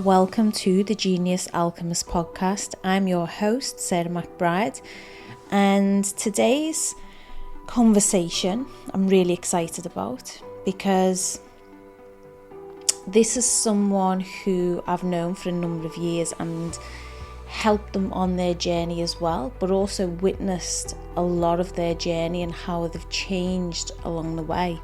Welcome to the Genius Alchemist podcast. I'm your host, Sarah McBride, and today's conversation I'm really excited about because this is someone who I've known for a number of years and helped them on their journey as well, but also witnessed a lot of their journey and how they've changed along the way.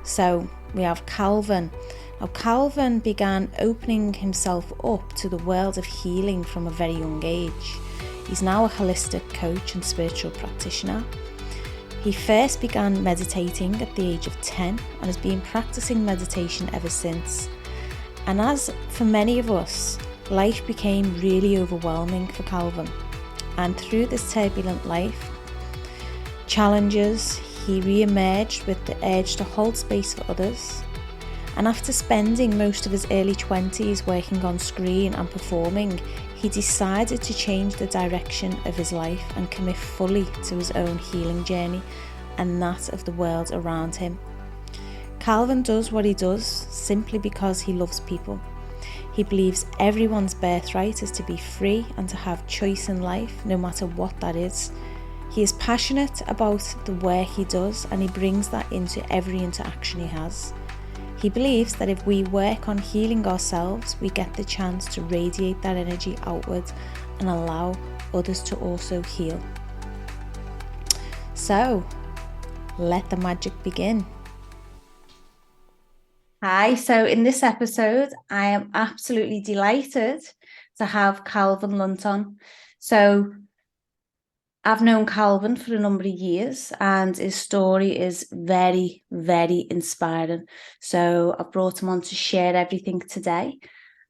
So we have Calvin. Now, Calvin began opening himself up to the world of healing from a very young age. He's now a holistic coach and spiritual practitioner. He first began meditating at the age of 10 and has been practicing meditation ever since. And as for many of us, life became really overwhelming for Calvin. And through this turbulent life, challenges, he re-emerged with the urge to hold space for others. And after spending most of his early 20s working on screen and performing, he decided to change the direction of his life and commit fully to his own healing journey and that of the world around him. Calvin does what he does simply because he loves people. He believes everyone's birthright is to be free and to have choice in life, no matter what that is. He is passionate about the work he does and he brings that into every interaction he has. He believes that if we work on healing ourselves, we get the chance to radiate that energy outward and allow others to also heal. So, let the magic begin. Hi, so in this episode, I am absolutely delighted to have Calvin Lunt on. So, I've known Calvin for a number of years and his story is very, very inspiring. So I've brought him on to share everything today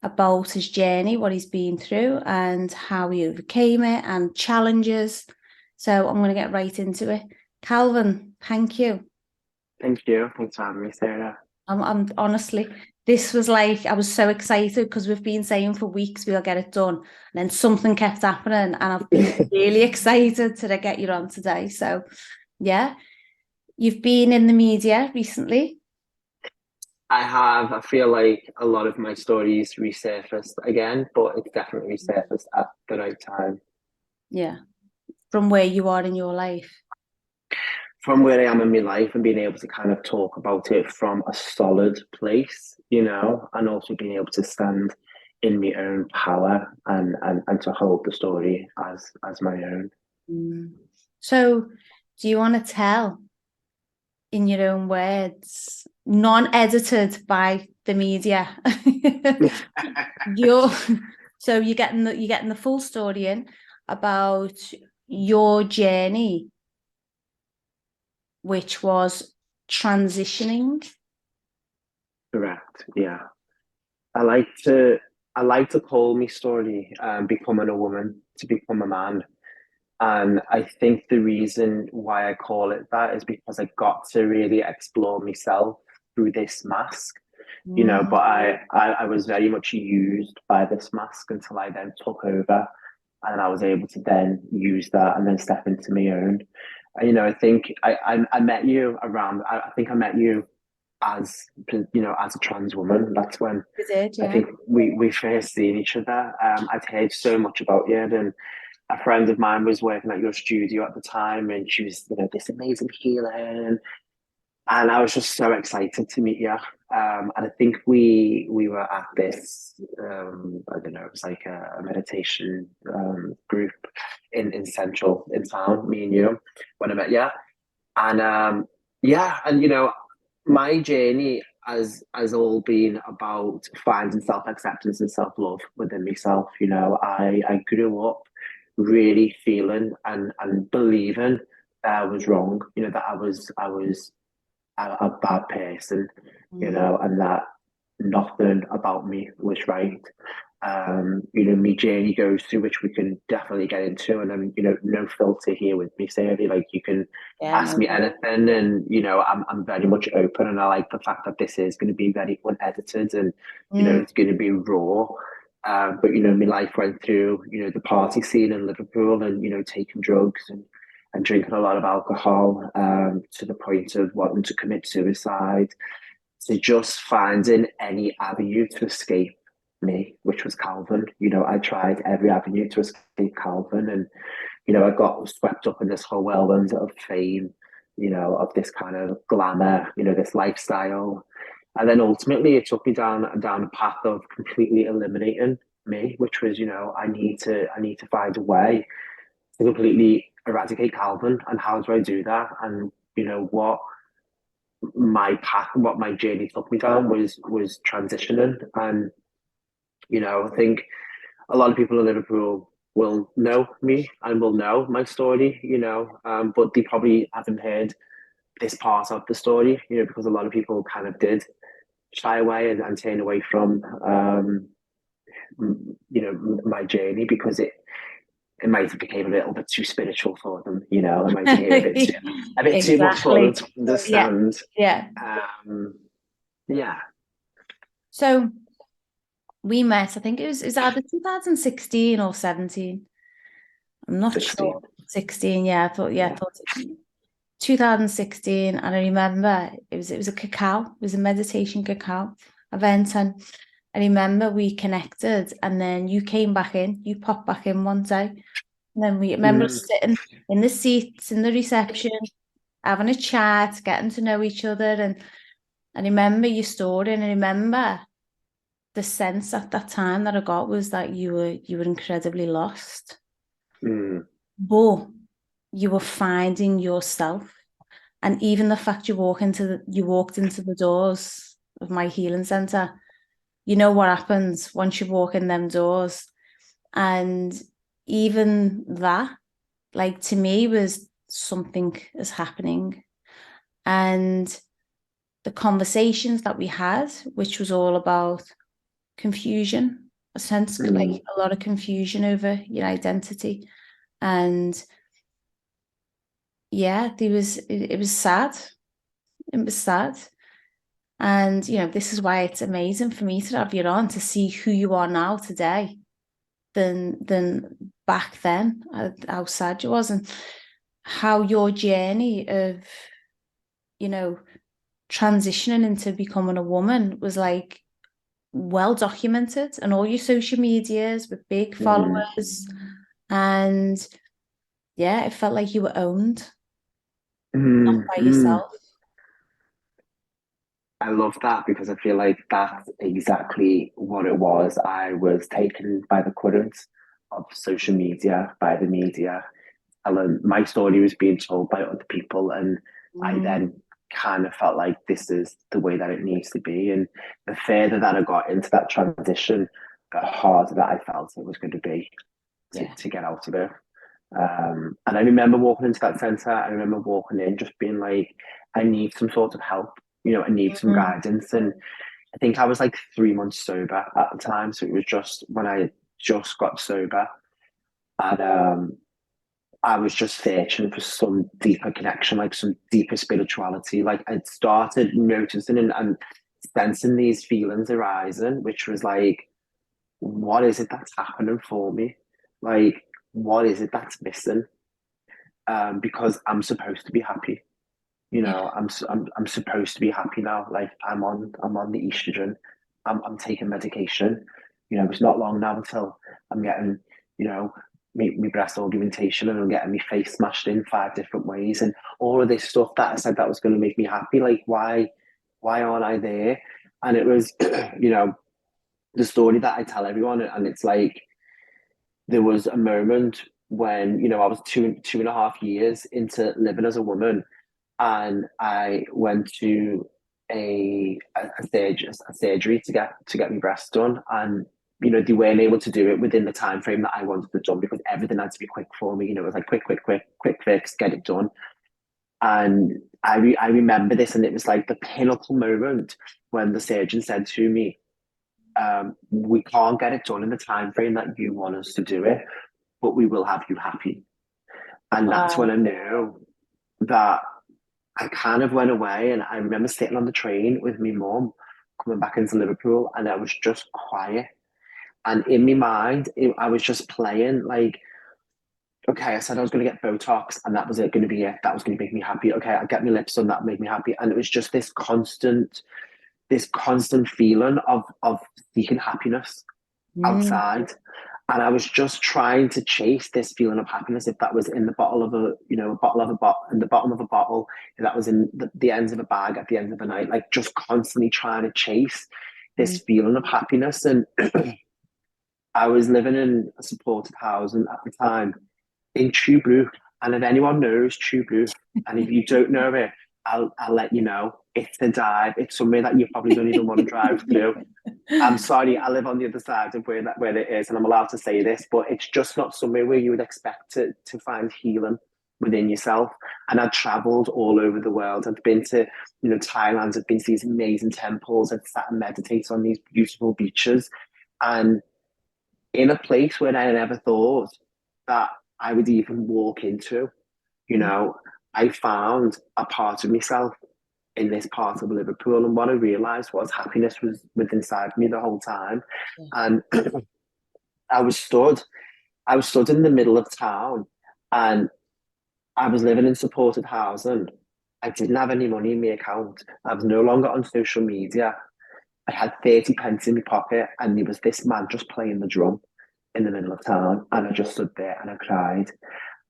about his journey, what he's been through and how he overcame it and challenges. So I'm going to get right into it. Calvin, thank you. Thank you. Thanks for having me, Sarah. I'm honestly, this was like, I was so excited because we've been saying for weeks we'll get it done. And then something kept happening and I've been really excited to get you on today. So yeah, you've been in the media recently. I have. I feel like a lot of my stories resurfaced again, but it's definitely resurfaced at the right time. Yeah. From where you are in your life. From where I am in my life and being able to kind of talk about it from a solid place, and also being able to stand in my own power and to hold the story as my own. So do you want to tell in your own words, non-edited by the media? You're getting the full story in about your journey, which was transitioning. Correct. Yeah. I like to call my story becoming a woman to become a man. And I think the reason why I call it that is because I got to really explore myself through this mask, but I was very much used by this mask until I then took over and I was able to then use that and then step into my own. I think I met you around, I think I met you as, as a trans woman. That's when You did, I yeah. think we first seen each other. I'd heard so much about you, and a friend of mine was working at your studio at the time, and she was, this amazing healer, and I was just so excited to meet you. And I think we were at this, I don't know, it was like a meditation group in Central in town, me and you, when I met you. And yeah, and my journey has all been about finding self-acceptance and self-love within myself. I grew up really feeling and believing that I was wrong, that I was a bad person, and that nothing about me was right. My journey goes through, which we can definitely get into, and then no filter here with me, Sarah. Like, you can ask me anything, and I'm very much open, and I like the fact that this is going to be very unedited, and it's going to be raw. But my life went through the party scene in Liverpool, and taking drugs and drinking a lot of alcohol, to the point of wanting to commit suicide, to just finding any avenue to escape me, which was Calvin. I tried every avenue to escape Calvin, and I got swept up in this whole whirlwind of fame, of this kind of glamour, this lifestyle. And then ultimately it took me down a path of completely eliminating me, which was, I need to find a way to completely eradicate Calvin. And how do I do that? And what my journey took me down was transitioning. And I think a lot of people in Liverpool will know me and will know my story, but they probably haven't heard this part of the story, because a lot of people kind of did shy away and turn away from, my journey, because it might have become a little bit too spiritual for them, it might become a bit too much for them Exactly. to Yeah. understand. Yeah. Yeah, So we met, I think it was either 2016 or 17. I'm not 16. sure. 16, yeah. I Yeah. thought 2016, and I remember it was a cacao, it was a meditation cacao event, and I remember we connected, and then you popped back in one day, and then we remember Mm, us sitting in the seats in the reception, having a chat, getting to know each other, and I remember your story, and I remember the sense at that time that I got was that you were incredibly lost, mm, but you were finding yourself. And even the fact you walked into the doors of my healing center, you know what happens once you walk in them doors. And even that, like, to me, was something is happening. And the conversations that we had, which was all about confusion, a sense like mm, a lot of confusion over your identity. And yeah, it was sad. It was sad. And, this is why it's amazing for me to have you on to see who you are now today than back then, how sad you was, and how your journey of, you know, transitioning into becoming a woman was like well documented and all your social medias with big mm, followers. And yeah, it felt like you were owned, not mm, by mm. yourself. I love that, because I feel like that's exactly what it was. I was taken by the current of social media, by the media. My story was being told by other people, and I Mm, then kind of felt like this is the way that it needs to be. And the further that I got into that transition, the harder that I felt it was going to be to, yeah. to get out of it. And I remember walking into that center. I remember walking in, just being like, I need some sort of help. I need some Mm, guidance. And I think I was like 3 months sober at the time. So it was just when I just got sober. And I was just searching for some deeper connection, like some deeper spirituality. Like I'd started noticing and sensing these feelings arising, which was like, what is it that's happening for me? Like, what is it that's missing? Because I'm supposed to be happy. yeah. I'm supposed to be happy now. Like I'm on the estrogen. I'm taking medication. It's not long now until I'm getting, me breast augmentation, and I'm getting my face smashed in 5 different ways, and all of this stuff that I said that was going to make me happy. Like why aren't I there? And it was, the story that I tell everyone, and it's like there was a moment when I was 2.5 years into living as a woman, and I went to a surgery to get my breasts done, and they weren't able to do it within the time frame that I wanted it done, because everything had to be quick for me. It was like quick, quick, quick, quick fix, get it done. And I remember this, and it was like the pinnacle moment when the surgeon said to me, "We can't get it done in the time frame that you want us to do it, but we will have you happy." And that's when Wow. I knew that I kind of went away. And I remember sitting on the train with my mum coming back into Liverpool, and I was just quiet. And in my mind, I was just playing like, okay, I said I was going to get Botox, and that was it, going to be it. That was going to make me happy. Okay, I get my lips done, that made me happy. And it was just this constant feeling of seeking happiness. outside. And I was just trying to chase this feeling of happiness. If that was in the bottle of a, a bottle of a bottle, in the bottom of a bottle, if that was in the ends of a bag at the end of the night, like just constantly trying to chase this feeling of happiness. And I was living in a supported housing at the time in Tube Roof. And if anyone knows Tube Roof, and if you don't know it, I'll let you know. It's the dive. It's somewhere that you probably don't even want to drive through. I'm sorry, I live on the other side of where it is, and I'm allowed to say this, but it's just not somewhere where you would expect to find healing within yourself. And I've traveled all over the world. I've been to, Thailand. I've been to these amazing temples. I've sat and meditated on these beautiful beaches, and in a place where I never thought that I would even walk into. I found a part of myself in this part of Liverpool, and what I realised was happiness was within inside me the whole time. And I was stood in the middle of town, and I was living in supported housing. I didn't have any money in my account. I was no longer on social media. I had 30 pence in my pocket, and there was this man just playing the drum in the middle of town, and I just stood there and I cried.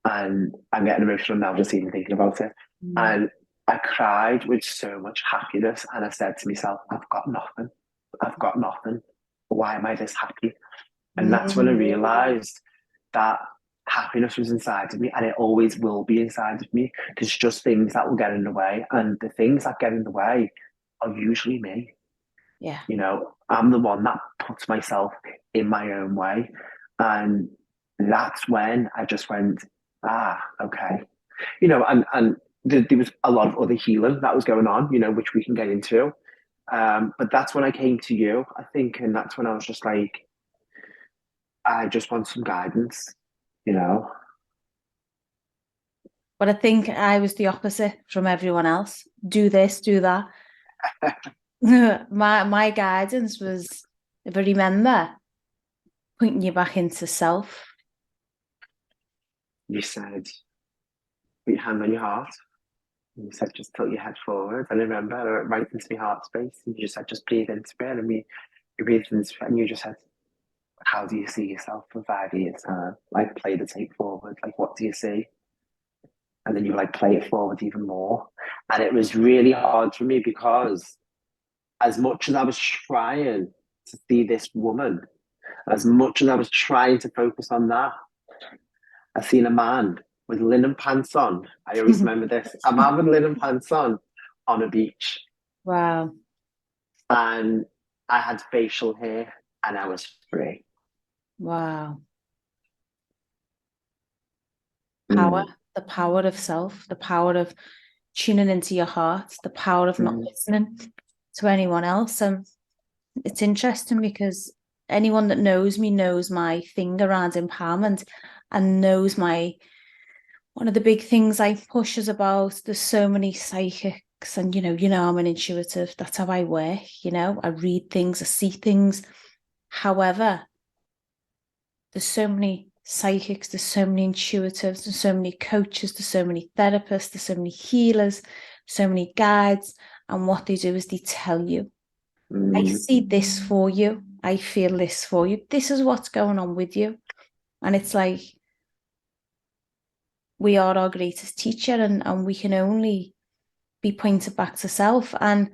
And I'm getting emotional now just even thinking about it. And I cried with so much happiness, and I said to myself, I've got nothing. I've got nothing. Why am I this happy? And that's when I realised that happiness was inside of me, and it always will be inside of me. There's just things that will get in the way, and the things that get in the way are usually me. Yeah. I'm the one that puts myself in my own way. And that's when I just went, okay. And there was a lot of other healing that was going on, which we can get into. But that's when I came to you, I think. And that's when I was just like, I just want some guidance, But I think I was the opposite from everyone else. Do this, do that. My guidance was, if I remember, pointing you back into self. You said, put your hand on your heart. And you said, just tilt your head forward. And I remember right into my heart space. And you just said, just breathe into it. And you breathed into it. And you just said, how do you see yourself in 5 years' time? Like, play the tape forward. Like, what do you see? And then you like play it forward even more. And it was really hard for me because as much as I was trying to see this woman, as much as I was trying to focus on that, I seen a man with linen pants on. I always remember this. A man with linen pants on a beach. Wow. And I had facial hair and I was free. Wow. Power, the power of self, the power of tuning into your heart, the power of not listening to anyone else. And it's interesting because anyone that knows me knows my thing around empowerment and knows one of the big things I push is about there's so many psychics, and I'm an intuitive. That's how I work. I read things, I see things. However, there's so many psychics, there's so many intuitives, there's so many coaches, there's so many therapists, there's so many healers, so many guides, and what they do is they tell you, I see this for you, I feel this for you, this is what's going on with you. And it's like, we are our greatest teacher, and we can only be pointed back to self. And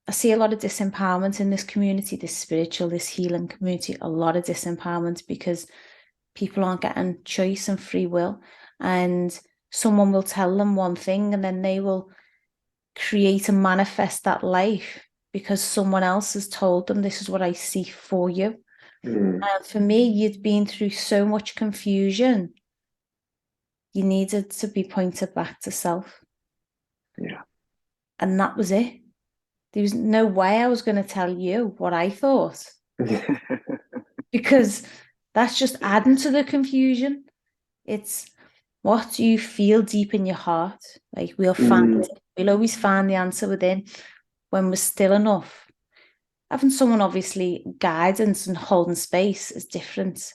I see a lot of disempowerment in this community, this spiritual, this healing community, a lot of disempowerment because people aren't getting choice and free will. And someone will tell them one thing and then they will create and manifest that life because someone else has told them, this is what I see for you. And for me, you'd been through so much confusion. You needed to be pointed back to self. Yeah. And that was it. There was no way I was going to tell you what I thought because that's just adding to the confusion. It's what do you feel deep in your heart? Like we'll always find the answer within when we're still enough. Having someone obviously guidance and holding space is different.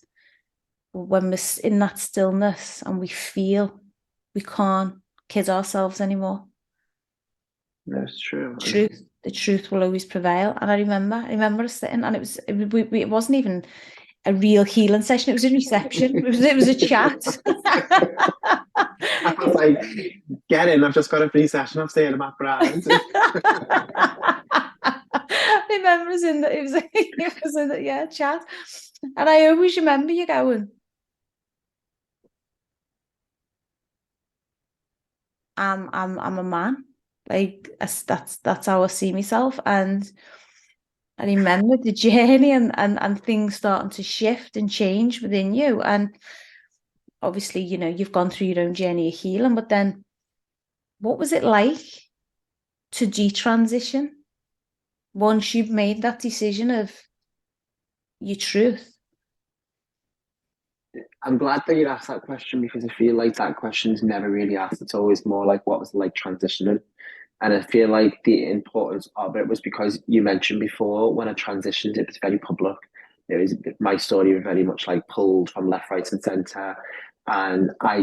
When we're in that stillness and we feel we can't kid ourselves anymore. That's true. The the truth will always prevail. And I remember us sitting, and it wasn't even a real healing session. It was a reception. It was a chat. I was like, get in, I've just got a free session. I'm staying at my Brian's. I remember us in the, it was in the, yeah, chat. And I always remember you going, I'm a man. Like that's how I see myself. And I remember the journey and things starting to shift and change within you. And obviously, you've gone through your own journey of healing, but then what was it like to detransition once you've made that decision of your truth? I'm glad that you asked that question because I feel like that question is never really asked. It's always more like, what was it like transitioning? And I feel like the importance of it was because you mentioned before when I transitioned, it was very public. It was my story was very much like pulled from left, right, and center, and I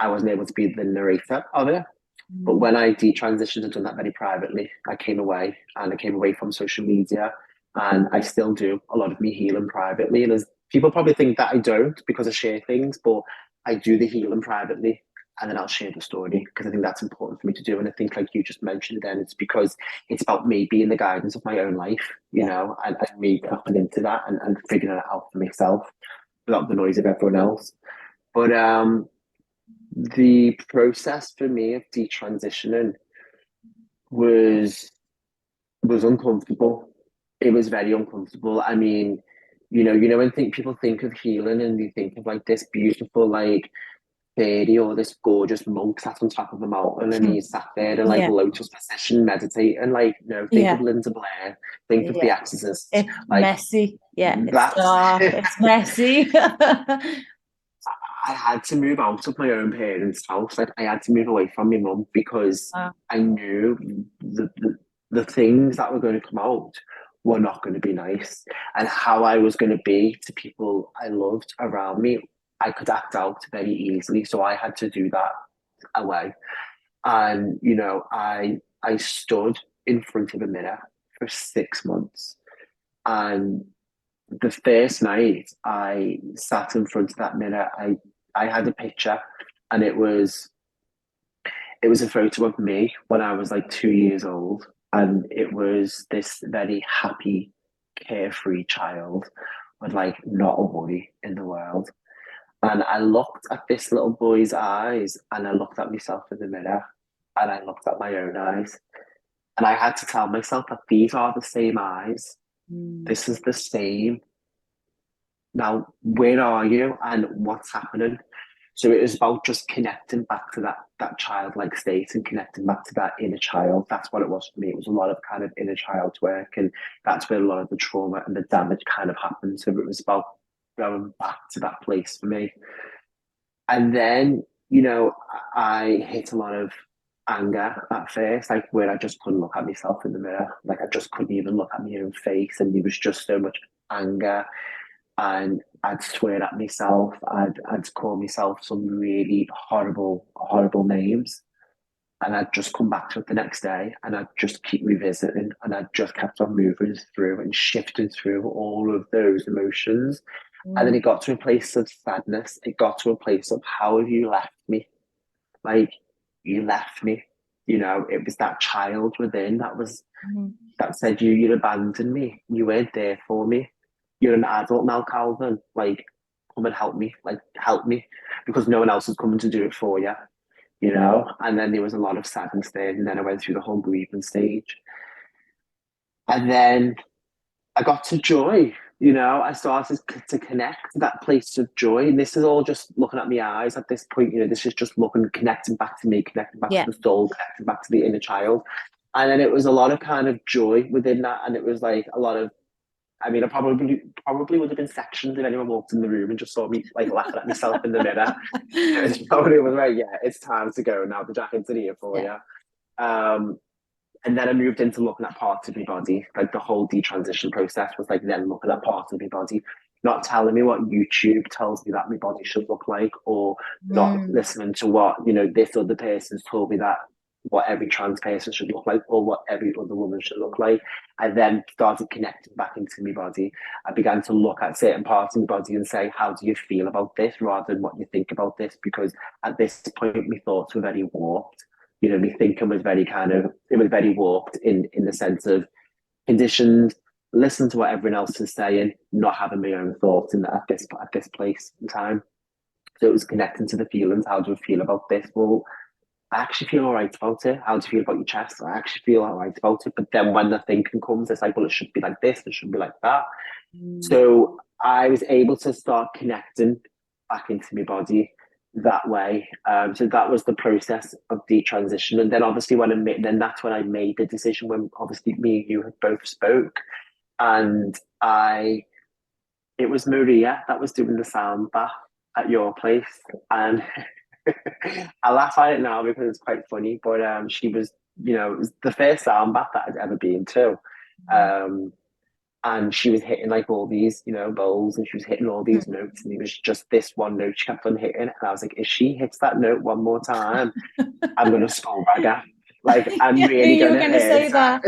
wasn't able to be the narrator of it. But when I detransitioned and done that very privately, I came away and I came away from social media, and I still do a lot of me healing privately. And as people probably think that I don't because I share things, but I do the healing privately and then I'll share the story because I think that's important for me to do. And I think, like you just mentioned, then it's because it's about me being the guidance of my own life, and me tapping into that and figuring it out for myself without the noise of everyone else. But the process for me of detransitioning was was uncomfortable. It was very uncomfortable. I mean, when people think of healing and they think of like this beautiful like fairy or this gorgeous monk sat on top of a mountain and he's sat there in like Yeah, lotus position meditating. Like, think of yeah, Linda Blair, think of The yeah. Exorcist. It's Like messy. Yeah, it's that's dark. It's messy. I had to move out of my own parents' house. Like I had to move away from my mum because Wow. I knew the things that were going to come out were not going to be nice, and how I was going to be to people I loved around me, I could act out very easily. So I had to do that away, and I stood in front of a mirror for 6 months, and the first night I sat in front of that mirror, I had a picture, and it was a photo of me when I was like 2 years old, and it was this very happy, carefree child with like not a worry in the world. And I looked at this little boy's eyes, and I looked at myself in the mirror, and I looked at my own eyes, and I had to tell myself that these are the same eyes. Mm. This is the same. Now, where are you and what's happening? So it was about just connecting back to that childlike state and connecting back to that inner child. That's what it was for me. It was a lot of kind of inner child work, and that's where a lot of the trauma and the damage kind of happened. So it was about going back to that place for me. And then, I hit a lot of anger at first, like where I just couldn't look at myself in the mirror. Like I just couldn't even look at my own face, and there was just so much anger, and I'd swear at myself. I'd call myself some really horrible, horrible names. And I'd just come back to it the next day, and I'd just keep revisiting, and I'd just kept on moving through and shifting through all of those emotions. And then Mm. it got to a place of sadness. It got to a place of, how have you left me? Like, you left me. It was that child within Mm. that said, you abandoned me. You weren't there for me. You're an adult now, Calvin. Like, come and help me. Like, help me. Because no one else is coming to do it for you. And then there was a lot of sadness there. And then I went through the whole grieving stage. And then I got to joy. I started to connect to that place of joy. And this is all just looking at my eyes at this point. This is just looking, connecting back to me, connecting back to Yeah. the soul, connecting back to the inner child. And then it was a lot of kind of joy within that. And it was like a lot of, I mean, I probably would have been sectioned if anyone walked in the room and just saw me like laughing at myself in the mirror. It probably was like, yeah, it's time to go now. The jacket's in here for Yeah. you. And then I moved into looking at parts of my body. Like the whole detransition process was like then looking at parts of my body, not telling me what YouTube tells me that my body should look like, or not Mm. listening to what this other person's told me that what every trans person should look like or what every other woman should look like. I then started connecting back into my body. I began to look at certain parts of my body and say, how do you feel about this rather than what you think about this? Because at this point, my thoughts were very warped. You know, my thinking was very it was very warped in the sense of conditioned, listen to what everyone else is saying, not having my own thoughts at this place in time. So it was connecting to the feelings. How do I feel about this? Well, I actually feel all right about it. How do you feel about your chest? I actually feel all right about it. But then when the thinking comes, it's like, well, it should be like this, it should be like that. So I was able to start connecting back into my body that way. So that was the process of detransition. And then obviously then that's when I made the decision when obviously me and you had both spoke. And it was Maria that was doing the sound bath at your place. And I laugh at it now because it's quite funny, but she was, it was the first sound bath that I'd ever been to. And she was hitting like all these, bowls, and she was hitting all these notes, and it was just this one note she kept on hitting. And I was like, if she hits that note one more time, I'm gonna skull bag her. Like, I'm really you were gonna going to say hit. that.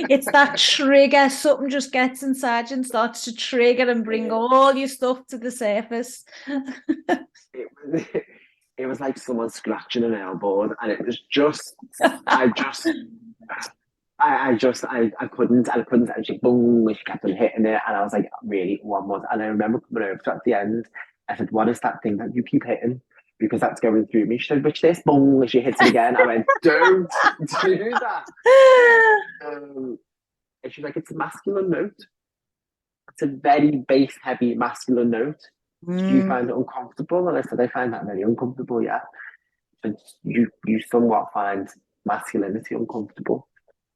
It's that trigger. Something just gets inside and starts to trigger and bring all your stuff to the surface. It was like someone scratching an elbow, and it was just, I couldn't, and she boom, and she kept on hitting it, and I was like, really, one more. And I remember coming over to at the end, I said, what is that thing that you keep hitting? Because that's going through me. She said, which this? Boom, and she hits it again. I went, don't do that. And she's like, it's a masculine note. It's a very bass heavy masculine note. Do you find it uncomfortable? And I said, I find that very uncomfortable, yeah. So you somewhat find masculinity uncomfortable.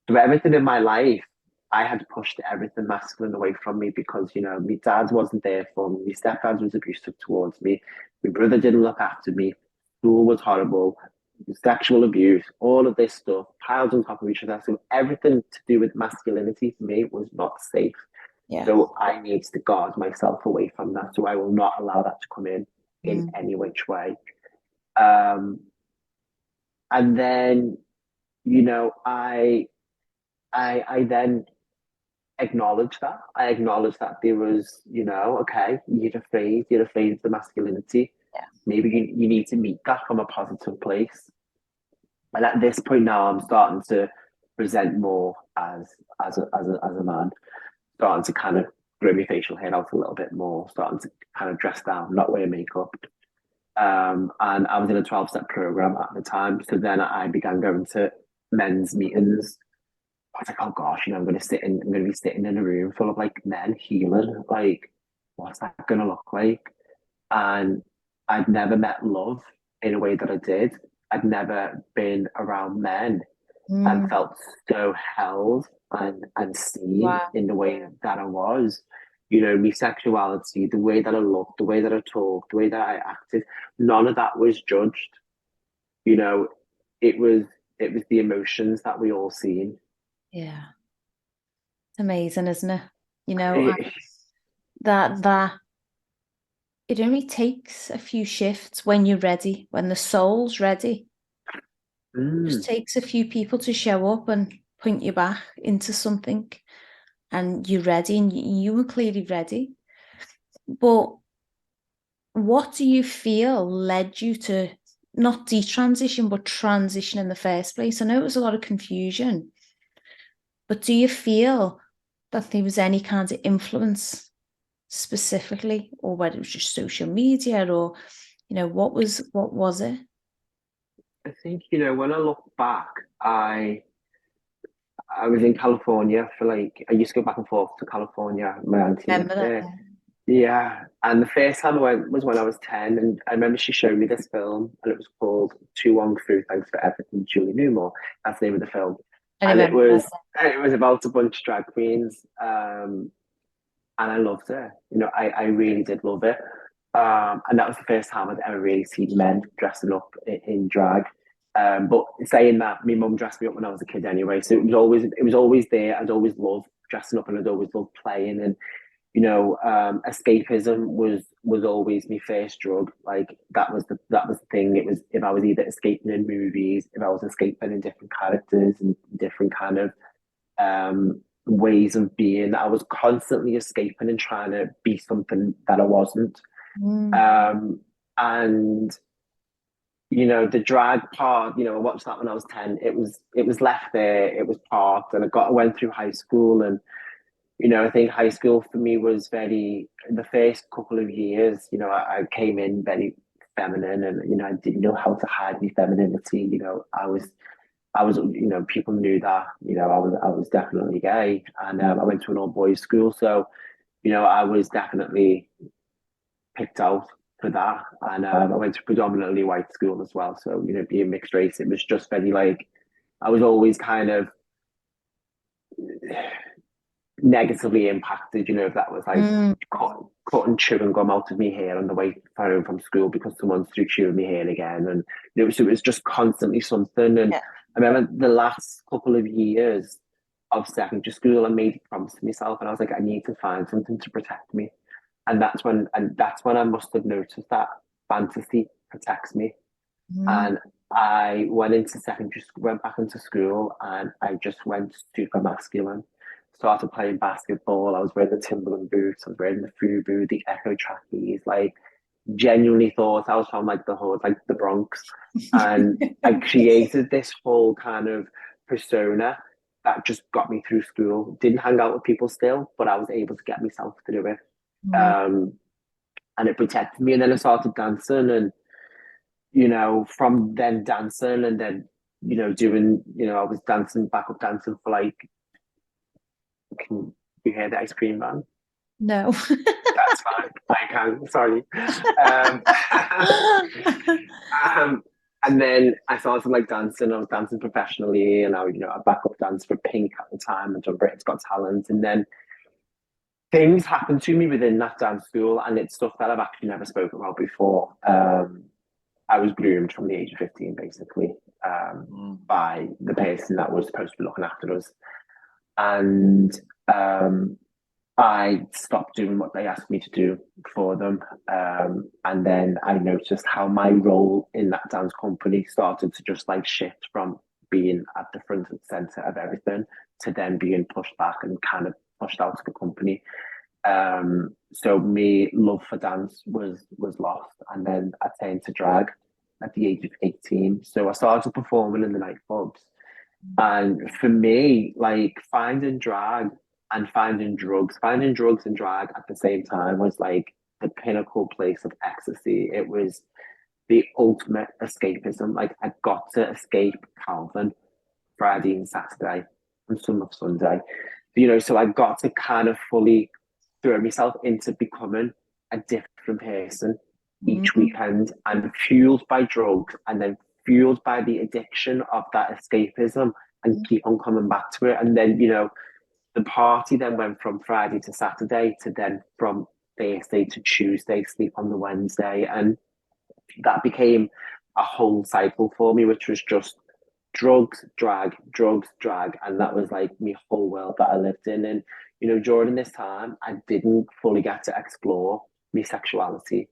So everything in my life, I had pushed everything masculine away from me because, my dad wasn't there for me. My stepdad was abusive towards me. My brother didn't look after me. School was horrible. Sexual abuse, all of this stuff piled on top of each other. So everything to do with masculinity for me was not safe. Yeah. So I need to guard myself away from that. So I will not allow that to come in any which way. And then, I then acknowledged that. I acknowledged that there was, okay, you're afraid of the masculinity. Yeah. Maybe you need to meet that from a positive place. And at this point now, I'm starting to present more as a man, starting to kind of grow my facial hair out a little bit more, starting to kind of dress down, not wear makeup. And I was in a 12-step program at the time. So then I began going to men's meetings. I was like, oh gosh, I'm going to be sitting in a room full of like men healing. Like, what's that going to look like? And I'd never met love in a way that I did. I'd never been around men and felt so held and seen in the way that I was. My sexuality, the way that I looked, the way that I talked, the way that I acted, none of that was judged. It was the emotions that we all seen. Yeah. Amazing, isn't it? That it only takes a few shifts when you're ready, when the soul's ready. It just takes a few people to show up and point you back into something, and you're ready, and you were clearly ready. But what do you feel led you to not detransition, but transition in the first place? I know it was a lot of confusion, but do you feel that there was any kind of influence specifically, or whether it was just social media, or what was it? I think when I look back, I was in California for I used to go back and forth to California. My auntie lived there. Yeah, and the first time I went was when I was 10, and I remember she showed me this film, and it was called Too Long Through Thanks for Everything, Julie Newmar. That's the name of the film, and it was about a bunch of drag queens, and I loved it. I really did love it, and that was the first time I'd ever really seen men dressing up in drag. But saying that, my mum dressed me up when I was a kid anyway, so it was always there. I'd always loved dressing up, and I'd always loved playing, and escapism was always my first drug. Like that was the thing. It was if I was either escaping in movies, if I was escaping in different characters and different kind of ways of being. I was constantly escaping and trying to be something that I wasn't. Mm. And the drag part, I watched that when I was 10. It was left there, it was parked, and I went through high school. And I think high school for me was very, the first couple of years, I came in very feminine, and I didn't know how to hide my femininity. I was people knew that I was definitely gay. And I went to an all boys school, so I was definitely picked out for that. And I went to a predominantly white school as well, so being mixed race, it was just very like I was always kind of negatively impacted. If that was like Mm. cutting chewing gum out of my hair on the way home from school because someone's through chewing my hair again, and it was just constantly something. And Yeah. I remember the last couple of years of secondary school, I made a promise to myself, and I was like, I need to find something to protect me. And that's when I must have noticed that fantasy protects me. Mm. And I went into secondary school, went back into school, and I just went super masculine. Started playing basketball. I was wearing the Timberland boots. I was wearing the FUBU, the Echo trackies. Like, genuinely thought I was from like the hood, like the Bronx. And I created this whole kind of persona that just got me through school. Didn't hang out with people still, but I was able to get myself through it. Mm. Um, and it protected me. And then I started dancing, and from then dancing, and then doing, I was dancing, backup dancing for like, can you hear the ice cream man? No. That's fine. I can. Sorry. Um, and then I started like dancing. I was dancing professionally, and I backup danced for Pink at the time and done Britain's Got Talent. And then things happened to me within that dance school, and it's stuff that I've actually never spoken about before. I was groomed from the age of 15, basically, by the person that was supposed to be looking after us. And I stopped doing what they asked me to do for them. And then I noticed how my role in that dance company started to just like shift from being at the front and center of everything to then being pushed back and kind of pushed out of the company. So my love for dance was lost, and then I turned to drag at the age of 18. So I started performing in the nightclubs, and for me, like finding drugs and drag at the same time was like the pinnacle place of ecstasy. It was the ultimate escapism. Like I got to escape Calvin Friday and Saturday and some of Sunday. So I got to kind of fully throw myself into becoming a different person each Mm. weekend, and fueled by drugs, and then fueled by the addiction of that escapism, and keep on coming back to it. And then, the party then went from Friday to Saturday to then from Thursday to Tuesday, sleep on the Wednesday. And that became a whole cycle for me, which was just drugs, drag, drugs, drag. And that was like my whole world that I lived in. And, during this time, I didn't fully get to explore my sexuality.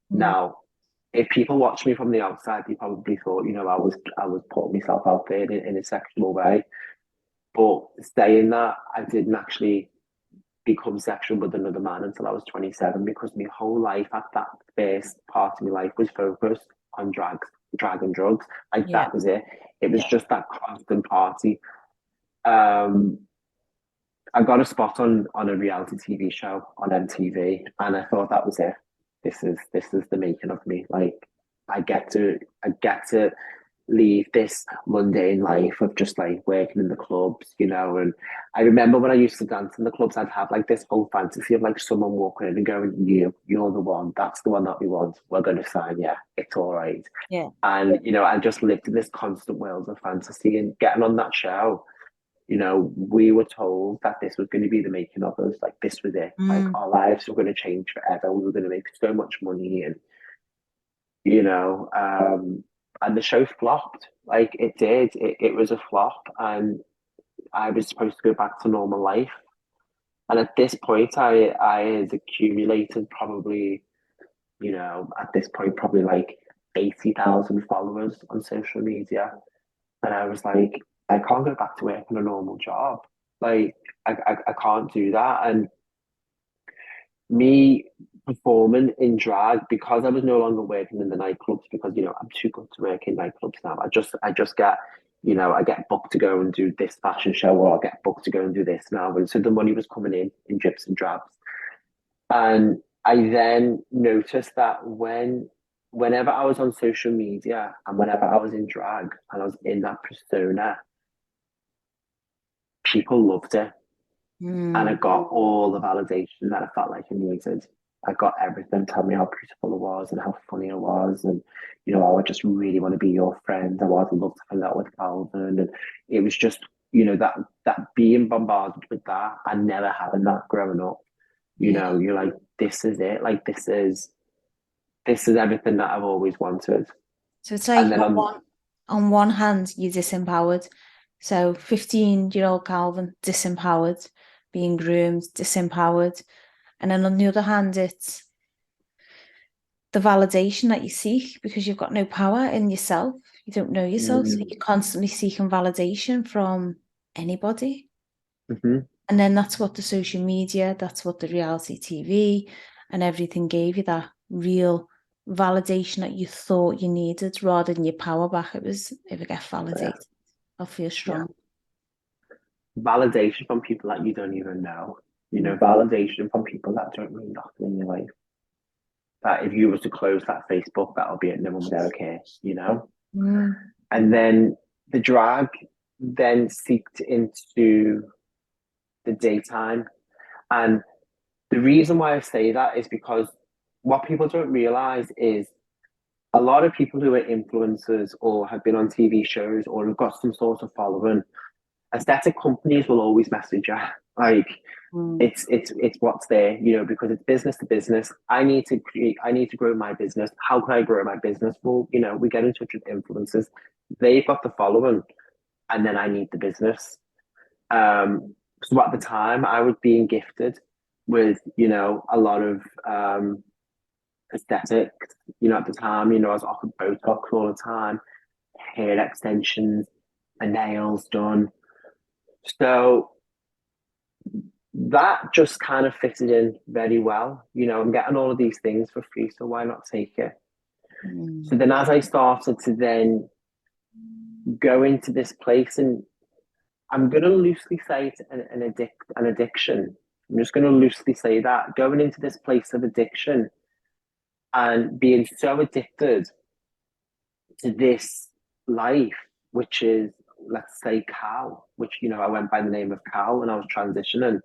Yeah. Now, if people watch me from the outside, they probably thought, I was putting myself out there in a sexual way. But saying that, I didn't actually become sexual with another man until I was 27, because my whole life at that first part of my life was focused on drag and drugs. Like Yeah. that was it. It was Yeah. just that constant party. Um, I got a spot on a reality TV show on MTV, and I thought that was it. This is the making of me. Like I get to leave this mundane life of just like working in the clubs. And I remember when I used to dance in the clubs, I'd have like this whole fantasy of like someone walking in and going, you're the one, that's the one that we want, we're going to sign, yeah, it's all right. Yeah. And I just lived in this constant world of fantasy. And getting on that show, we were told that this was going to be the making of us. Like this was it. Like Mm. our lives were going to change forever. We were going to make so much money. And you know, um, and the show flopped. Like it did. It was a flop, and I was supposed to go back to normal life. And at this point, I had accumulated probably, at this point, probably like 80,000 followers on social media. And I was like, I can't go back to working a normal job. Like, I can't do that. And me performing in drag, because I was no longer working in the nightclubs, because I'm too good to work in nightclubs now. I just get, I get booked to go and do this fashion show, or I get booked to go and do this now. And so the money was coming in drips and drabs. And I then noticed that whenever I was on social media and whenever I was in drag and I was in that persona, people loved it. And I Mm. got all the validation that I felt like I needed. I got everything telling me how beautiful I was and how funny I was. And, I would just really want to be your friend. I would love to hang out with Calvin. And it was just, that being bombarded with that and never having that growing up, Yeah. you're like, this is it. Like, this is everything that I've always wanted. So it's And like then on one hand you're disempowered. So 15-year-old Calvin disempowered, being groomed, disempowered. And then on the other hand, it's the validation that you seek because you've got no power in yourself. You don't know yourself. So mm, you're constantly seeking validation from anybody. mhm, And then that's what the social media, that's what the reality TV and everything gave you, that real validation that you thought you needed rather than your power back. It was, if I get yeah, validated, I'll feel yeah. strong. Validation from people that you don't even know. Mm. Validation from people that don't mean nothing in your life. That if you were to close that Facebook, that'll be it. No one would ever care. Mm. And then the drag then seeped into the daytime. And the reason why I say that is because what people don't realize is a lot of people who are influencers or have been on TV shows or have got some sort of following, aesthetic companies will always message you. Like, Mm. it's what's there, because it's business to business. I need to grow my business. How can I grow my business? Well, we get in touch with influencers. They've got the following, and then I need the business. So at the time I was being gifted with, a lot of aesthetics. At the time, I was offered Botox all the time, hair extensions, and nails done. So that just kind of fitted in very well. I'm getting all of these things for free, so why not take it? So Mm. then, as I started to then go into this place, and I'm going to loosely say it's an addiction. I'm just going to loosely say that going into this place of addiction and being so addicted to this life, which is, let's say, Cal, which, I went by the name of Cal when I was transitioning,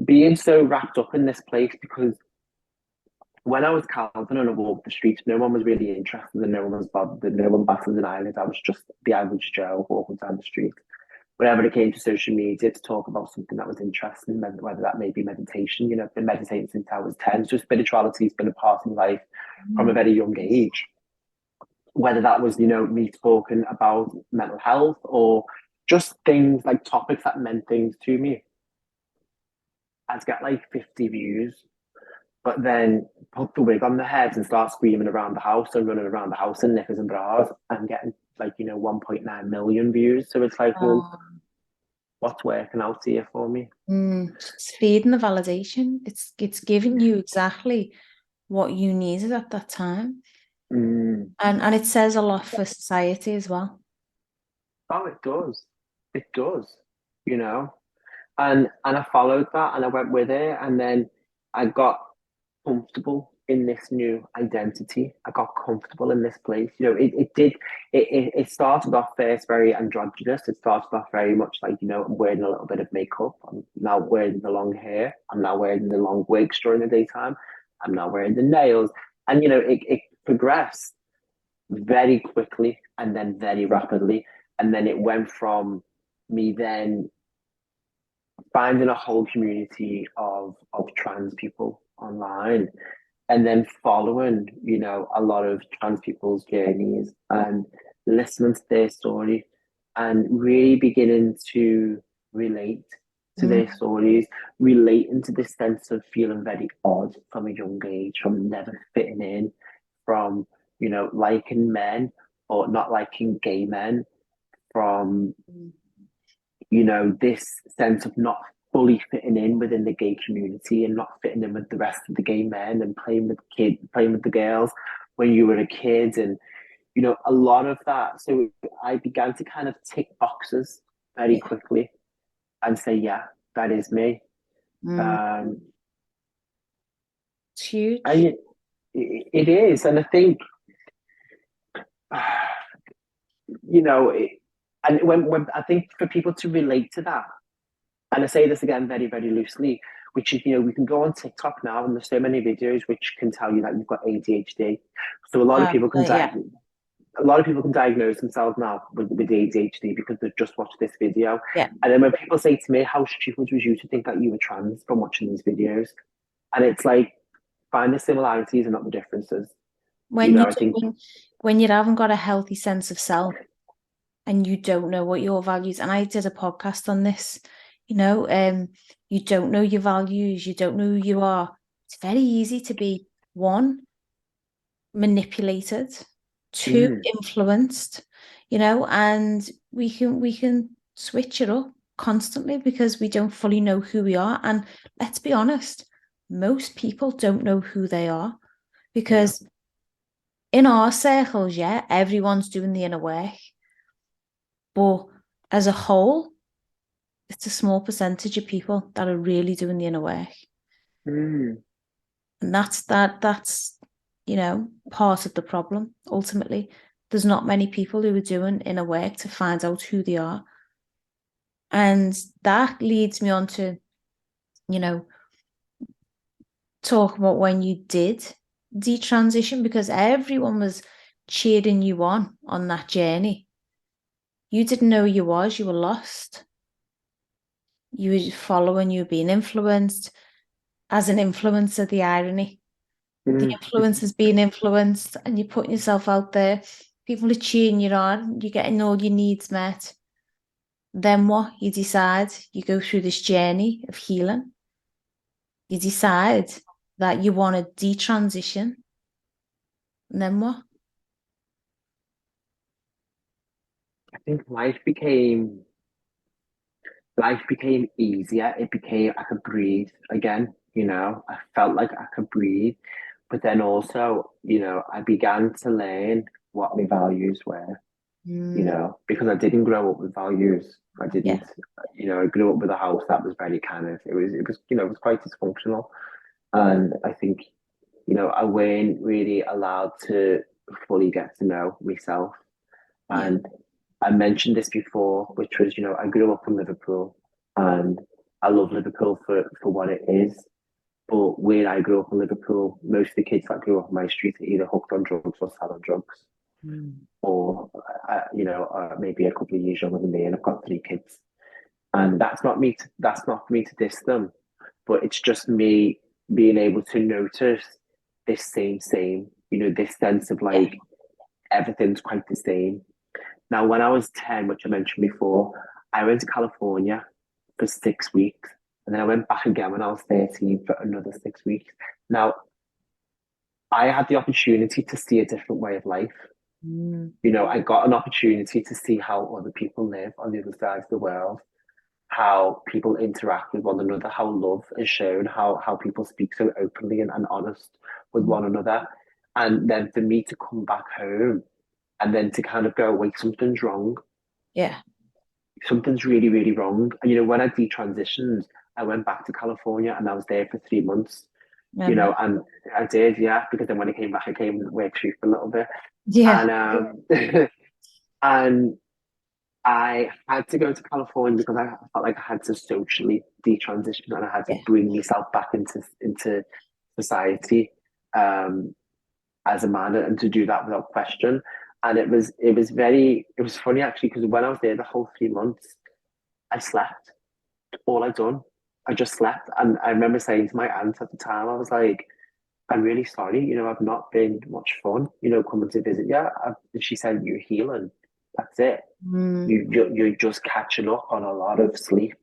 being so wrapped up in this place because when I was Calvin and I walked the streets, no one was really interested and no one was bothered, no one batted an eyelid. I was just the average Joe walking down the street. Whenever it came to social media to talk about something that was interesting, whether that may be meditation, I've been meditating since I was 10. So spirituality has been a part of life from a very young age. Whether that was, me talking about mental health or just things like topics that meant things to me. I'd get like 50 views, but then put the wig on the head and start screaming around the house and running around the house in knickers and bras and getting like, 1.9 million views. So it's like, well, Oh. what's working out here for me? Mm. It's feeding the validation. It's giving you exactly what you needed at that time. Mm. And it says a lot for society as well. Oh, it does. It does, you know. And I followed that and I went with it, and then I got comfortable in this new identity. I got comfortable in this place. It started off first very androgynous. It started off very much like, I'm wearing a little bit of makeup. I'm now wearing the long hair. I'm now wearing the long wigs during the daytime. I'm now wearing the nails. And it progressed very quickly and then very rapidly. And then it went from me then finding a whole community of trans people online and then following, a lot of trans people's journeys and listening to their story and really beginning to relate to Mm. their stories, relating to this sense of feeling very odd from a young age, from never fitting in, from, liking men or not liking gay men, from, this sense of not fully fitting in within the gay community and not fitting in with the rest of the gay men and playing with the girls when you were a kid. And, a lot of that. So I began to kind of tick boxes very Yeah. quickly and say, yeah, that is me. Mm. Um, It's huge. and it is. And I think, and when I think for people to relate to that, and I say this again very, very loosely, which is, we can go on TikTok now and there's so many videos which can tell you that you've got ADHD. So Yeah. a lot of people can diagnose themselves now with ADHD because they've just watched this video. Yeah. And then when people say to me, how stupid was you to think that you were trans from watching these videos? And it's like, find the similarities and not the differences. When you I think, when you haven't got a healthy sense of self and you don't know what your values, and I did a podcast on this, you don't know your values, you don't know who you are. It's very easy to be one, manipulated, two, influenced, and we can switch it up constantly because we don't fully know who we are. And let's be honest, most people don't know who they are because in our circles, yeah, everyone's doing the inner work. But as a whole, it's a small percentage of people that are really doing the inner work. mm, And that's part of the problem. Ultimately, there's not many people who are doing inner work to find out who they are. And that leads me on to, talk about when you did detransition, because everyone was cheering you on that journey. You didn't know who you was, you were lost. You were following, you were being influenced. As an influencer, the irony. The mm. influencer's being influenced and you're putting yourself out there. People are cheering you on, you're getting all your needs met. Then what? You decide you go through this journey of healing. You decide that you want to detransition. And then what? I think life became easier. It became, I could breathe again, I felt like I could breathe. But then also, I began to learn what my values were, Mm, because I didn't grow up with values. I yeah, didn't, I grew up with a house that was very it was quite dysfunctional. And I think, I weren't really allowed to fully get to know myself. yeah, And I mentioned this before, which was, I grew up in Liverpool and I love Liverpool for what it is. But where I grew up in Liverpool, most of the kids that grew up on my street are either hooked on drugs or selling drugs, mm, or, maybe a couple of years younger than me. And I've got three kids. And that's not for me to diss them, but it's just me being able to notice this same, this sense of yeah, like everything's quite the same. Now, when I was 10, which I mentioned before, I went to California for 6 weeks. And then I went back again when I was 13 for another 6 weeks. Now, I had the opportunity to see a different way of life. mm, I got an opportunity to see how other people live on the other side of the world, how people interact with one another, how love is shown, how people speak so openly and honest with mm, one another. And then for me to come back home and then to kind of go, wait, something's wrong. yeah. Something's really, really wrong. And when I detransitioned, I went back to California and I was there for 3 months. Remember? And I did, yeah, because then when I came back, I came and worked for a little bit. Yeah, And and I had to go to California because I felt like I had to socially detransition and I had to yeah, bring myself back into society, as a man, and to do that without question. And it was funny actually, because when I was there the whole 3 months, I slept. All I'd done, I just slept. And I remember saying to my aunt at the time, I was like, I'm really sorry, I've not been much fun, coming to visit you. And she said, you're healing. That's it. mm, You're just catching up on a lot of sleep.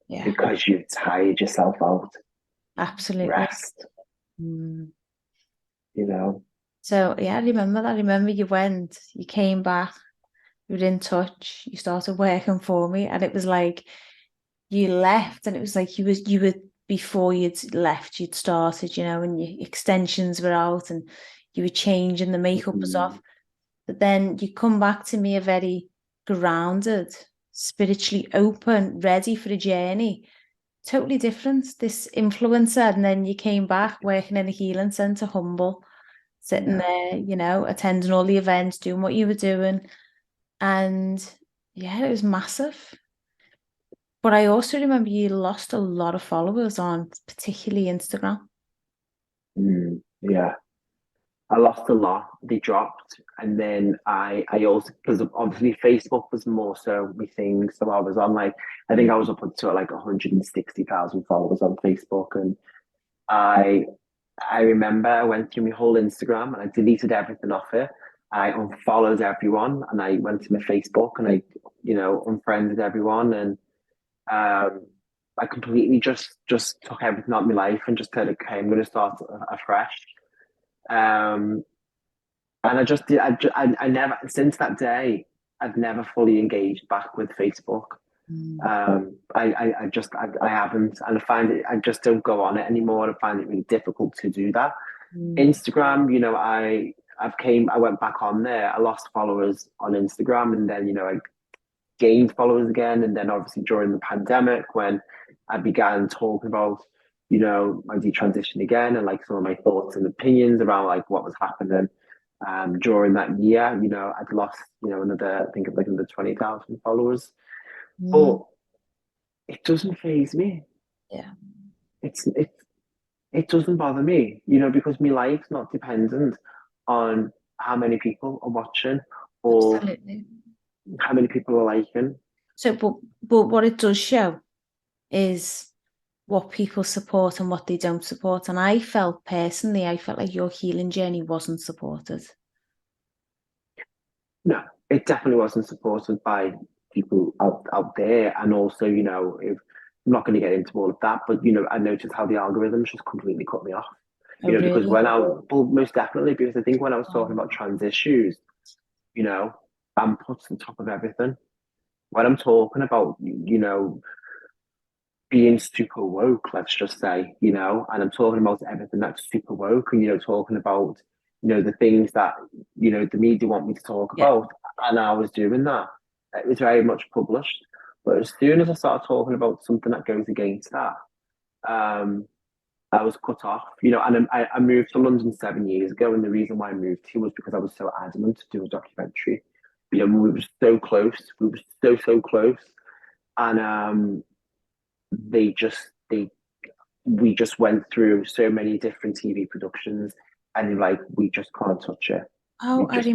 Yeah, because you've tired yourself out. absolutely. Rest, Mm. you know. So yeah, I remember that. I remember you went, you came back, you were in touch, you started working for me, and it was like you left, and it was like you were before you'd left, you'd started, and your extensions were out, and you were changing, the makeup was Mhm. off. But then you come back to me a very grounded, spiritually open, ready for a journey. Totally different. This influencer, and then you came back working in a healing centre, humble, sitting Yeah. there, attending all the events, doing what you were doing. And yeah, it was massive. But I also remember you lost a lot of followers on particularly Instagram. Yeah. I lost a lot. They dropped, and then I also, because obviously Facebook was more so my thing. So I was on like, I think I was up to like 160,000 followers on Facebook, and I I remember I went through my whole Instagram and I deleted everything off it. I unfollowed everyone, and I went to my Facebook and I unfriended everyone, and um I completely just took everything out of my life and just said, okay, I'm going to start afresh. Um, and I just did. I never, since that day, I've never fully engaged back with Facebook. Mm. I haven't, and I find it. I just don't go on it anymore. I find it really difficult to do that. Mm. Instagram, I went back on there. I lost followers on Instagram, and then I gained followers again. And then obviously during the pandemic, when I began talking about my detransition again, and like some of my thoughts and opinions around like what was happening during that year, I'd lost another, I think, like another 20,000 followers. Mm. But it doesn't faze me. Yeah, It's it doesn't bother me, because my life's not dependent on how many people are watching or absolutely. how many people are liking. So, but what it does show is what people support and what they don't support. And I felt personally, I felt like your healing journey wasn't supported. No, it definitely wasn't supported by people out there. And also, if I'm not going to get into all of that, but I noticed how the algorithms just completely cut me off. Oh, Because really? well, most definitely, because I think when I was talking Um, about trans issues, I'm put to the top of everything. When I'm talking about, being super woke, let's just say, and I'm talking about everything that's super woke, and talking about, the things that, the media want me to talk yeah. about, and I was doing that. It was very much published. But as soon as I started talking about something that goes against that, um, I was cut off, and I moved to London 7 years ago, and the reason why I moved here was because I was so adamant to do a documentary. We were so close, we were so close, and they just they we just went through so many different TV productions, and like we just can't touch it. Oh, We just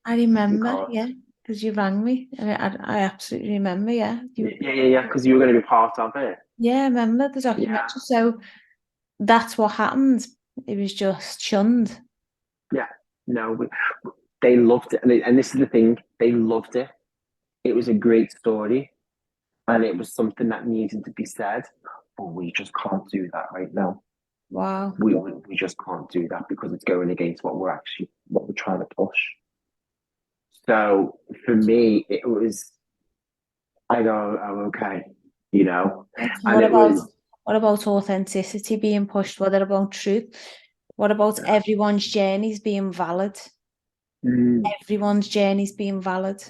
I we remember, can't. yeah, because you rang me, and I absolutely remember, yeah. Yeah. Because you were going to be part of it. Yeah, I remember the Yeah, documentary. So that's what happened. It was just shunned. yeah. No, they loved it, and this is the thing: they loved it. It was a great story, and it was something that needed to be said. But we just can't do that right now. Wow. We just can't do that because it's going against what we're trying to push. So for me, it was, I go, oh, okay, Yes. and it was, What about authenticity being pushed? What about truth? What about yeah, everyone's journeys being valid? mm, Everyone's journeys being valid.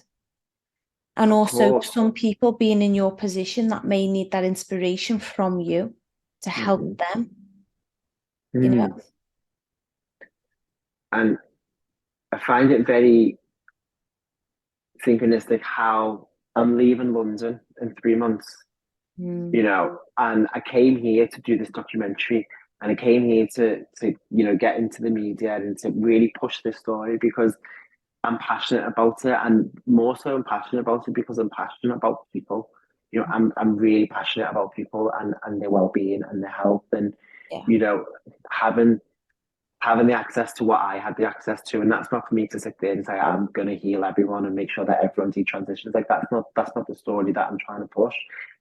And of also course, some people being in your position that may need that inspiration from you to help hmm them, you know? mm. And I find it very synchronistic how I'm leaving London in 3 months, Mm. and I came here to do this documentary, and I came here to get into the media and to really push this story because I'm passionate about it, and more so, I'm passionate about it because I'm passionate about people. I'm really passionate about people and their well being and their health, and Yeah. you know, having having the access to what I had the access to, and that's not for me to sit there and say I'm going to heal everyone and make sure that everyone detransitions. Like that's not the story that I'm trying to push.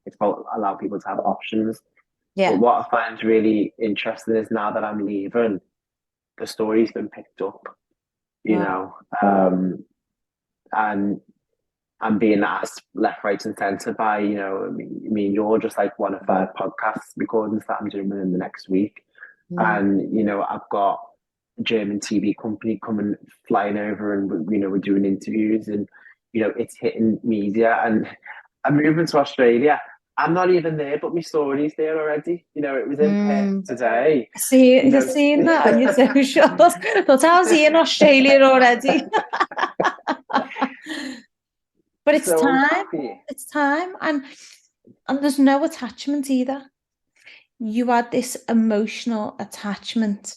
It's about allow people to have options. But Yeah. what I find really interesting is now that I'm leaving, the story's been picked up, you Wow. know, and I'm being asked left, right, and centre by, you're just like one of 5 podcast recordings that I'm doing within the next week. Mm. And, I've got a German TV company coming, flying over, and, we're doing interviews, and, it's hitting media. And I'm moving to Australia. I'm not even there, but my story's there already. It was in Perth Mm. today. See, you're seeing that on your socials. But how's he in Australia already? But it's So I'm time. happy. It's time. And there's no attachment either. You had this emotional attachment,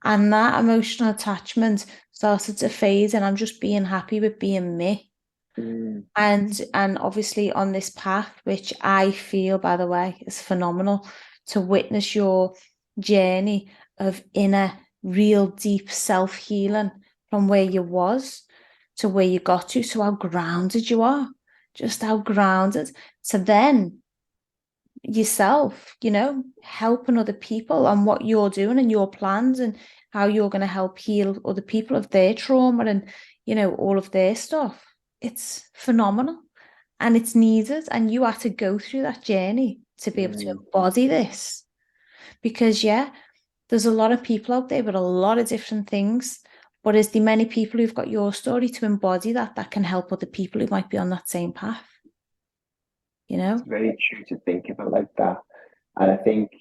and that emotional attachment started to fade, and I'm just being happy with being me. Mm, And obviously on this path, which I feel, by the way, is phenomenal, to witness your journey of inner, real deep self-healing from where you was to where you got to how grounded you are, just how grounded. So then yourself, helping other people on what you're doing and your plans and how you're going to help heal other people of their trauma and, all of their stuff. It's phenomenal and it's needed. And you had to go through that journey to be able to mm. embody this. Because, yeah, there's a lot of people out there with a lot of different things. But is there many people who've got your story to embody that can help other people who might be on that same path? It's very true to think of it like that. And I think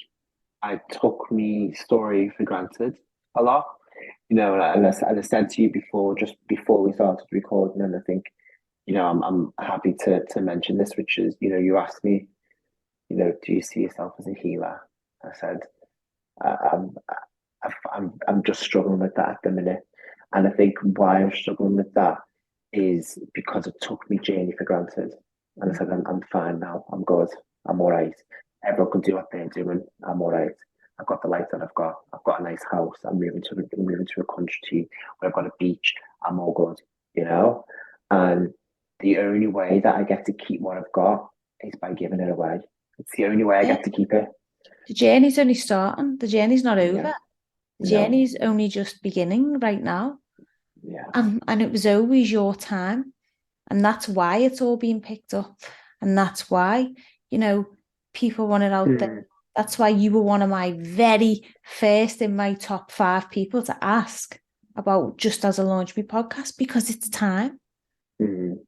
I took my story for granted a lot, and I said to you before, just before we started recording, and I think, I'm happy to mention this, which is, you asked me, do you see yourself as a healer? I said, I'm, I'm just struggling with that at the minute. And I think why I'm struggling with that is because it took me journey for granted. And I said, I'm fine now. I'm good. I'm all right. Everyone can do what they're doing. I'm all right. I've got the life that I've got. I've got a nice house. I'm moving to a country where I've got a beach. I'm all good, And the only way that I get to keep what I've got is by giving it away. It's the only way I Yeah. get to keep it. The journey's only starting. The journey's not Yeah. over. The No. journey's only just beginning right now. Yeah. And it was always your time. And that's why it's all being picked up. And that's why, people want it out there. Mm, That's why you were one of my very first in my top 5 people to ask about Just As I Launched My podcast, because it's time. mm,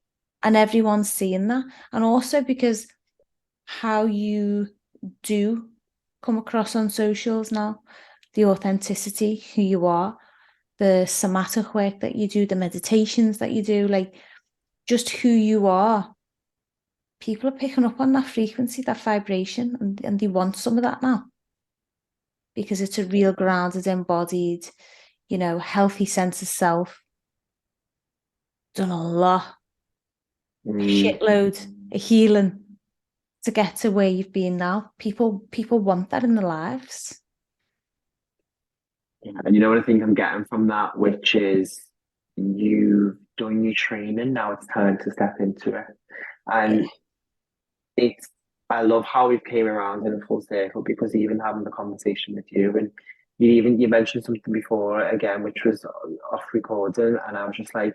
And everyone's seeing that. And also because how you do come across on socials now, the authenticity, who you are, the somatic work that you do, the meditations that you do, like just who you are. People are picking up on that frequency, that vibration, and they want some of that now because it's a real grounded, embodied, healthy sense of self. Done a lot, a mm. shitload, a healing to get to where you've been now. People want that in their lives. And you know what I think I'm getting from that, which is you've done your training, now it's time to step into it. Yeah. And it's I love how we've came around in a full circle, because even having the conversation with you, and you mentioned something before again, which was off recording, and I was just like,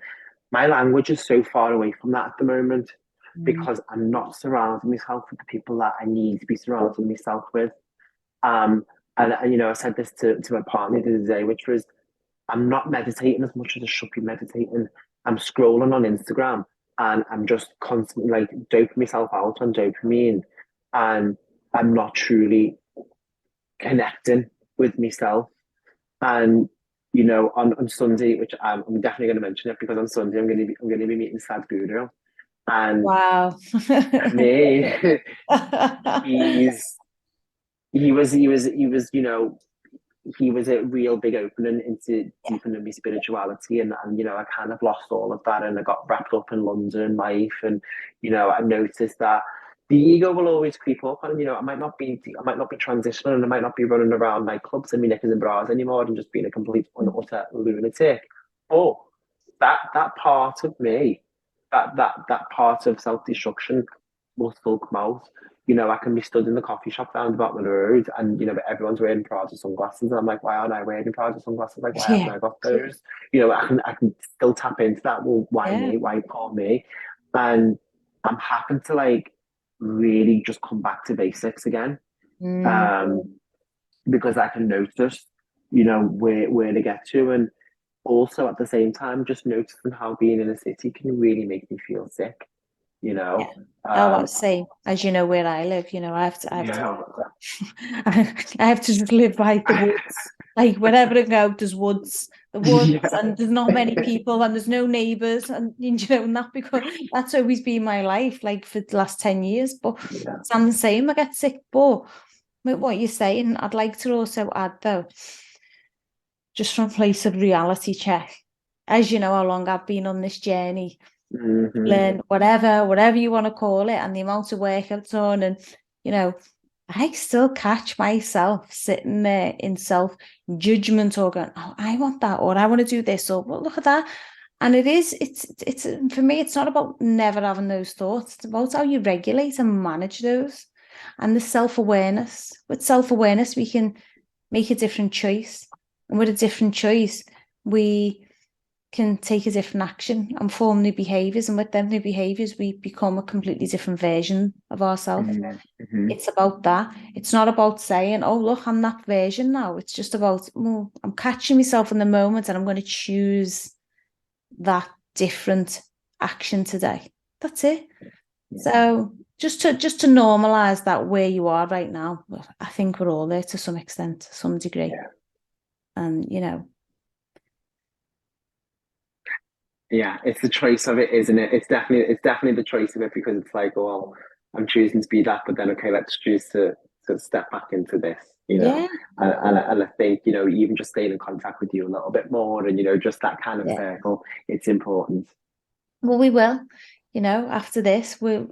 my language is so far away from that at the moment, Mm. because I'm not surrounding myself with the people that I need to be surrounding myself with. Um, and I said this to my partner the other day, which was, I'm not meditating as much as I should be meditating. I'm scrolling on Instagram, and I'm just constantly like doping myself out on dopamine, and I'm not truly connecting with myself. And on Sunday, which I'm definitely going to mention it, because on Sunday I'm going to be meeting Sad Guru, and Wow. for me, he's he was he was a real big opening into deepening my spirituality, and I kind of lost all of that, and I got wrapped up in London life, and I noticed that the ego will always creep up, and I might not be transitioning, and I might not be running around like clubs in my knickers and bras anymore, and just being a complete and utter lunatic. But that part of me, that part of self destruction, will still come out. I can be stood in the coffee shop down the bottom of the road, and everyone's wearing Prada sunglasses, and I'm like, why aren't I wearing Prada sunglasses? Like, why haven't Yeah. I got those? I can still tap into that. Well, why Yeah. me? Why call me? And I'm having to like really just come back to basics again, Mm. um, because I can notice, where to get to, and also at the same time, just noticing how being in a city can really make me feel sick. You Yeah. know, Oh, I'm um, same. As you know, where I live, yeah, I have to just live by the woods. Like wherever I go, there's woods, yeah, and there's not many people, and there's no neighbours, and not because that's always been my life, like for the last 10 years. But yeah. I'm the same. I get sick. But with what you're saying, I'd like to also add though, just from a place of reality check, as you know, how long I've been on this journey, Hmm. learn whatever you want to call it, and the amount of work I've done, and you know, I still catch myself sitting there in self judgment or going, "Oh, I want that," or "I want to do this," or "Well, look at that." And it's for me, it's not about never having those thoughts. It's about how you regulate and manage those, and the self awareness. With self awareness, we can make a different choice, and with a different choice, we can take a different action and form new behaviors. And with them new behaviors, we become a completely different version of ourselves. Hmm. It's about that. It's not about saying, "Oh, look, I'm that version now." It's just about, I'm catching myself in the moment and I'm going to choose that different action today. That's it. Yeah, So just to normalize that where you are right now, I think we're all there to some extent, to some degree. yeah, And yeah. It's the choice of it, isn't it? It's definitely the choice of it, because it's like, well, I'm choosing to be that, but then okay, let's choose to step back into this. yeah, And I think, even just staying in contact with you a little bit more, and just that kind of yeah. circle, it's important. Well, we will. After this, we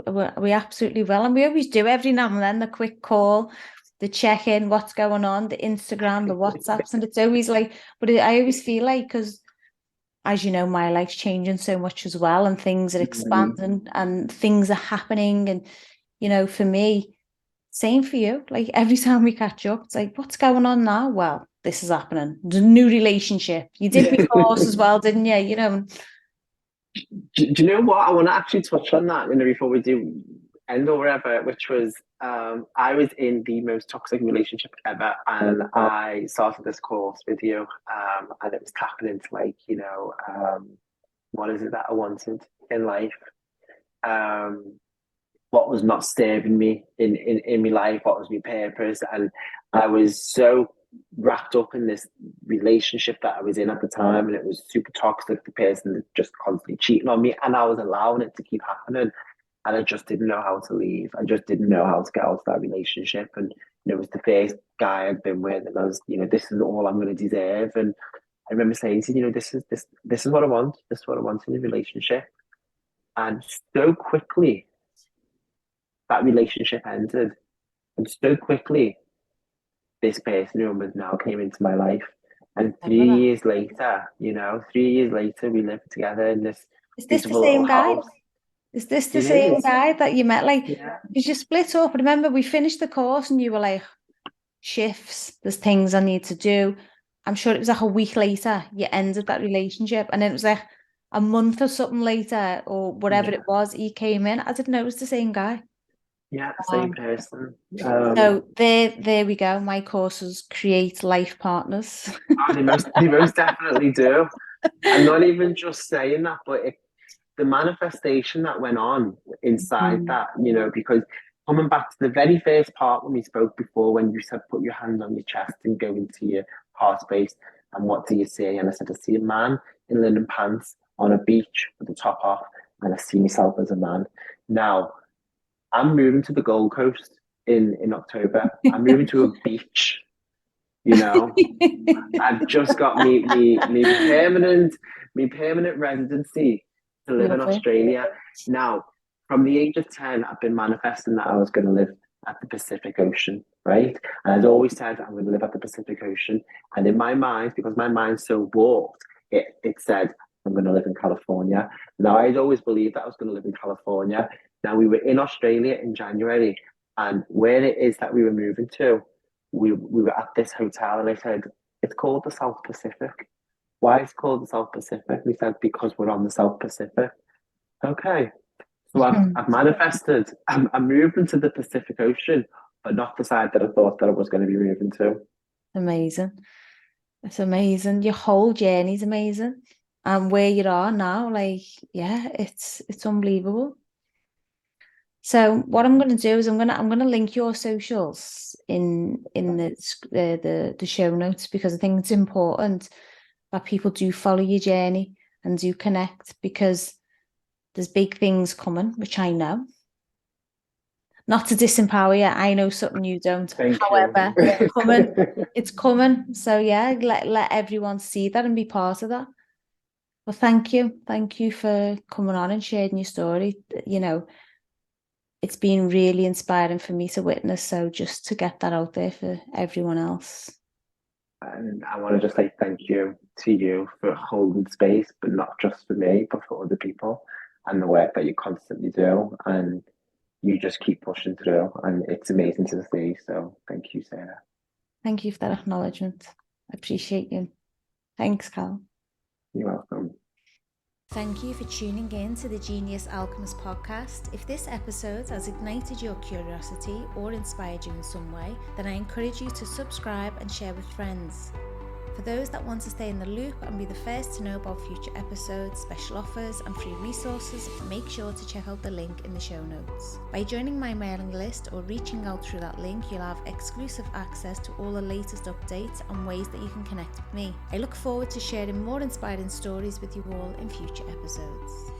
absolutely will, and we always do every now and then the quick call, the check in, what's going on, the Instagram, the WhatsApps, and it's always like. But I always feel like, because as you know, my life's changing so much as well, and things are Mhm. expanding, and things are happening, and for me, same for you. Like every time we catch up, it's like, what's going on now? Well, this is happening. The new relationship. You did me course as well, didn't you? Do you know what? I want to actually touch on that, before we do end or whatever, which was, I was in the most toxic relationship ever, and I started this course with you, and it was tapping into like, what is it that I wanted in life? Um, what was not serving me in my life, what was my purpose. And I was so wrapped up in this relationship that I was in at the time, and it was super toxic. The person just constantly cheating on me, and I was allowing it to keep happening. And I just didn't know how to leave. I just didn't know how to get out of that relationship. And it was the first guy I'd been with, and I was, this is all I'm going to deserve. And I remember saying to this is what I want. This is what I want in a relationship. And so quickly that relationship ended. And so quickly, this person who was now came into my life. And Remember that? 3 years later, 3 years later, we lived together in this Is this the beautiful little same guy? house. Is this the It same is. guy that you met? Like, Yeah. because you split up. Remember, we finished the course and you were like, shifts, there's things I need to do. I'm sure it was like a week later you ended that relationship. And then it was like a month or something later, or whatever Yeah. it was, he came in. I didn't know it was the same guy. Yeah. Same Um, person. so there we go. My courses create life partners. Oh, they most definitely do. I'm not even just saying that, but the manifestation that went on inside Mm. that, because coming back to the very first part when we spoke before, when you said put your hand on your chest and go into your heart space, and what do you see? And I said, I see a man in linen pants on a beach with the top off, and I see myself as a man. Now, I'm moving to the Gold Coast in October. I'm moving to a beach, you know. I've just got me permanent residency to live in Lovely. Australia. Now, from the age of 10, I've been manifesting that I was going to live at the Pacific Ocean, right? And I'd always said I'm going to live at the Pacific Ocean. And in my mind, because my mind's so warped, it said I'm going to live in California. Now, I'd always believed that I was going to live in California. Now, we were in Australia in January, and where it is that we were moving to, we were at this hotel, and I said, it's called the South Pacific. Why is it called the South Pacific? We said, because we're on the South Pacific. Okay. So I've manifested. I'm moving to the Pacific Ocean, but not the side that I thought that I was going to be moving to. Amazing. It's amazing. Your whole journey's amazing. And where you are now, like, yeah, it's unbelievable. So what I'm going to do is I'm going to link your socials in the show notes, because I think it's important that people do follow your journey and do connect, because there's big things coming, which I know. Not to disempower you, I know something you don't. However, it's coming. It's coming. So yeah, let everyone see that and be part of that. Well, thank you for coming on and sharing your story. You know, it's been really inspiring for me to witness. So just to get that out there for everyone else. And I want to just say thank you to you for holding space, but not just for me, but for other people, and the work that you constantly do. And you just keep pushing through, and it's amazing to see. So thank you, Sarah. Thank you for that acknowledgement. I appreciate you. Thanks, Cal. You're welcome. Thank you for tuning in to the Genius Alchemist podcast. If this episode has ignited your curiosity or inspired you in some way, then I encourage you to subscribe and share with friends. For those that want to stay in the loop and be the first to know about future episodes, special offers and free resources, make sure to check out the link in the show notes. By joining my mailing list or reaching out through that link, you'll have exclusive access to all the latest updates and ways that you can connect with me. I look forward to sharing more inspiring stories with you all in future episodes.